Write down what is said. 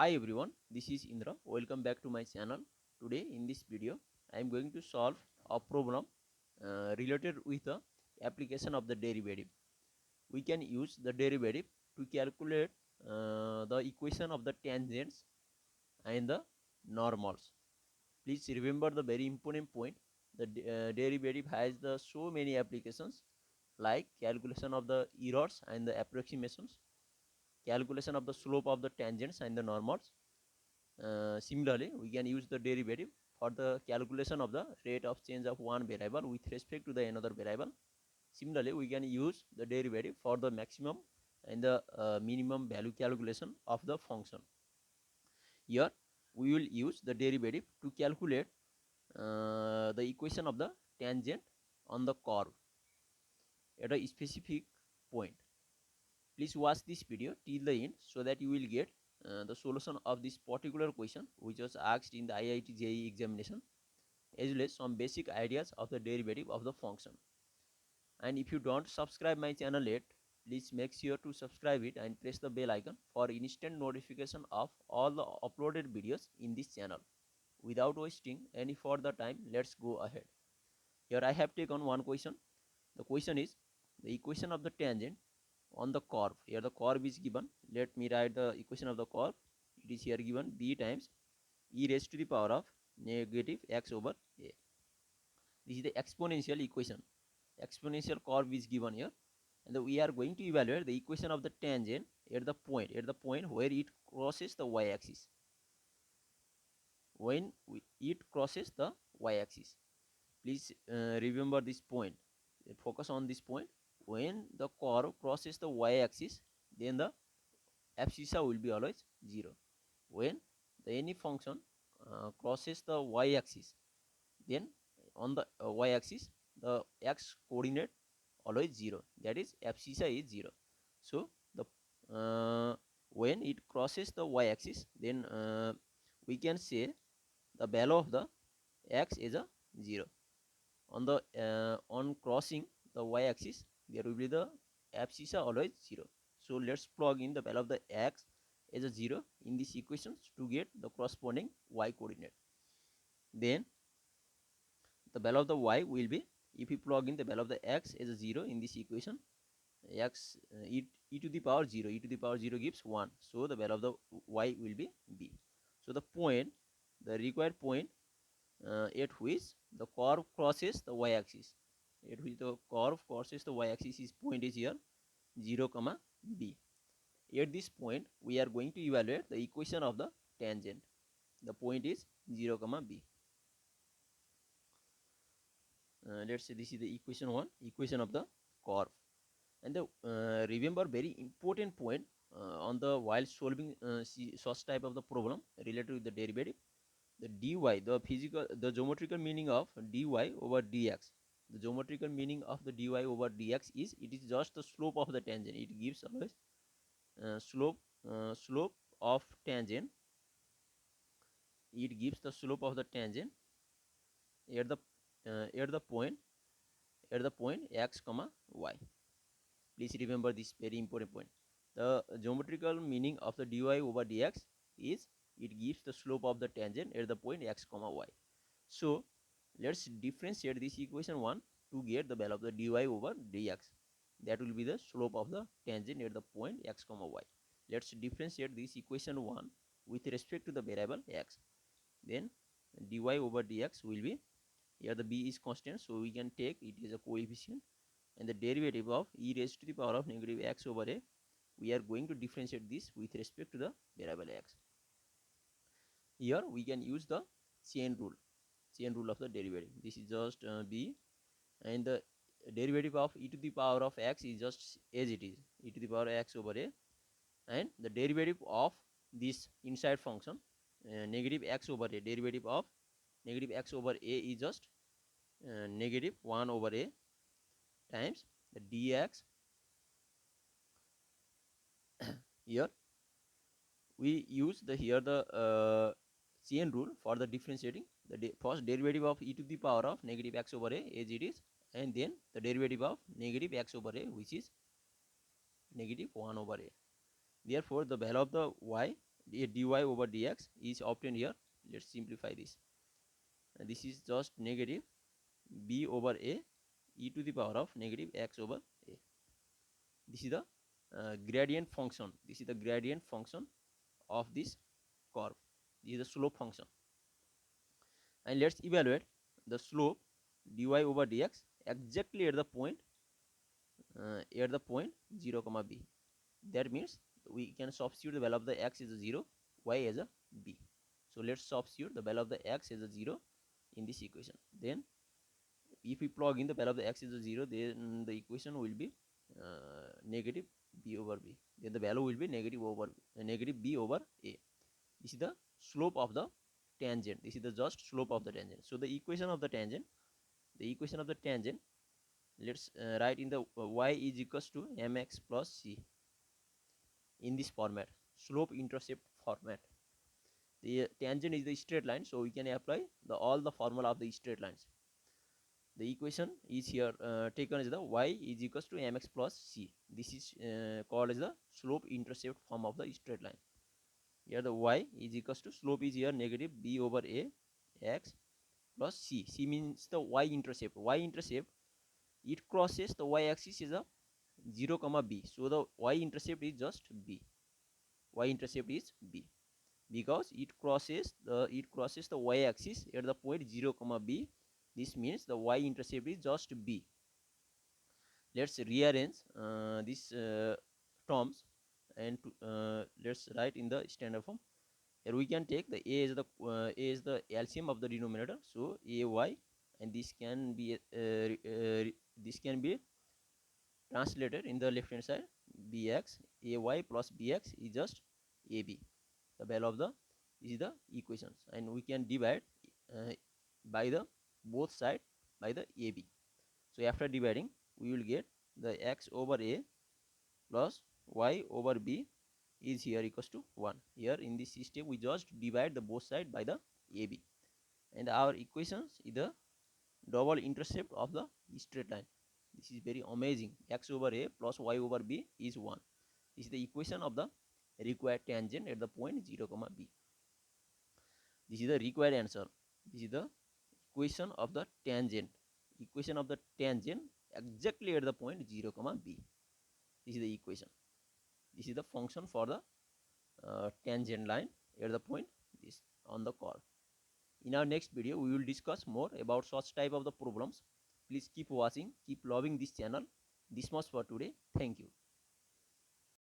Hi everyone, this is Indra. Welcome back to my channel. Today in this video, I am going to solve a problem related with the application of the derivative. We can use the derivative to calculate the equation of the tangents and the normals. Please remember the very important point. The derivative has the so many applications like calculation of the errors and the approximations, calculation of the slope of the tangents and the normals. Similarly, we can use the derivative for the calculation of the rate of change of one variable with respect to the another variable. Similarly, we can use the derivative for the maximum and the minimum value calculation of the function. Here, we will use the derivative to calculate the equation of the tangent on the curve at a specific point. Please watch this video till the end so that you will get the solution of this particular question which was asked in the IIT JEE examination, as well as some basic ideas of the derivative of the function. And if you don't subscribe my channel yet, please make sure to subscribe it and press the bell icon for instant notification of all the uploaded videos in this channel. Without wasting any further time, let's go ahead. Here I have taken one question. The question is the equation of the tangent on the curve. Here the curve is given. Let me write the equation of the curve. It is here given b times e raised to the power of negative x over a. This is the exponential equation. Exponential curve is given here, and we are going to evaluate the equation of the tangent at the point where it crosses the y-axis. When it crosses the y-axis, please remember this point. Focus on this point. When the curve crosses the y-axis, then the abscissa will be always 0. When any function crosses the y-axis, then on the y-axis the x coordinate always 0, that is abscissa is 0. So the when it crosses the y-axis, then we can say the value of the x is a 0. On the on crossing the y-axis, there will be the abscissa always 0. So let's plug in the value of the x as a 0 in this equation to get the corresponding y coordinate. Then the value of the y will be, if we plug in the value of the x as a 0 in this equation, x e to the power 0, e to the power 0 gives 1. So the value of the y will be b. So the point, the required point at which the curve crosses the y-axis, at which the curve crosses the y-axis, is point is here 0 comma b. At this point we are going to evaluate the equation of the tangent. The point is 0 comma b. Let's say this is the equation 1, equation of the curve. And the remember very important point on the while solving such type of the problem related with the derivative, the dy, the geometrical meaning of dy over dx. The geometrical meaning of the dy over dx is, it is just the slope of the tangent. It gives always slope of tangent. It gives the slope of the tangent at the at the point x comma y. Please remember this very important point. The geometrical meaning of the dy over dx is, it gives the slope of the tangent at the point x comma y. So let's differentiate this equation 1 to get the value of the dy over dx. That will be the slope of the tangent at the point x comma y. Let's differentiate this equation 1 with respect to the variable x. Then dy over dx will be, here the b is constant, so we can take it as a coefficient, and the derivative of e raised to the power of negative x over a, we are going to differentiate this with respect to the variable x. Here we can use the chain rule of the derivative. This is just b, and the derivative of e to the power of x is just as it is, e to the power x over a, and the derivative of this inside function negative x over a, derivative of negative x over a is just negative 1 over a times the dx. Here we use the chain rule for the differentiating the first derivative of e to the power of negative x over a as it is, and then the derivative of negative x over a, which is negative 1 over a. Therefore the value of the y, dy over dx is obtained here. Let's simplify this. This is just negative b over a e to the power of negative x over a. This is the gradient function. This is the gradient function of this curve. This is the slope function. And let's evaluate the slope dy over dx exactly at the point 0 comma b. That means we can substitute the value of the x as a 0, y as a b. So let's substitute the value of the x as a 0 in this equation. Then if we plug in the value of the x as a 0, then the equation will be negative b over b. Then the value will be negative b over a. This is the slope of the tangent. This is the just slope of the tangent. So the equation of the tangent, let's write in the y is equals to mx plus c in this format, slope intercept format. The tangent is the straight line, so we can apply all the formula of the straight lines. The equation is here taken as the y is equals to mx plus c. This is called as the slope intercept form of the straight line. Here the y is equals to, slope is here negative b over a x plus c. C means the y intercept. Y intercept, it crosses the y axis is a 0 comma b. So the y intercept is just b. Y intercept is b because it crosses the y axis at the point 0 comma b. This means the y intercept is just b. Let's rearrange these terms and let's write in the standard form. Here we can take the a is the LCM of the denominator, so ay, and this can be translated in the left hand side, bx. Ay plus bx is just ab. The value of the, this is the equations, and we can divide by the both side by the ab. So after dividing, we will get the x over a plus y over b is here equals to 1. Here in this system we just divide the both side by the ab, and our equations is the double intercept of the straight line. This is very amazing. X over a plus y over b is 1. This is the equation of the required tangent at the point 0 comma b. This is the required answer. This is the equation of the tangent. Equation of the tangent exactly at the point 0 comma b. This is the equation. This is the function for the tangent line at the point this on the curve. In our next video, we will discuss more about such type of the problems. Please keep watching, keep loving this channel. This much for today. Thank you.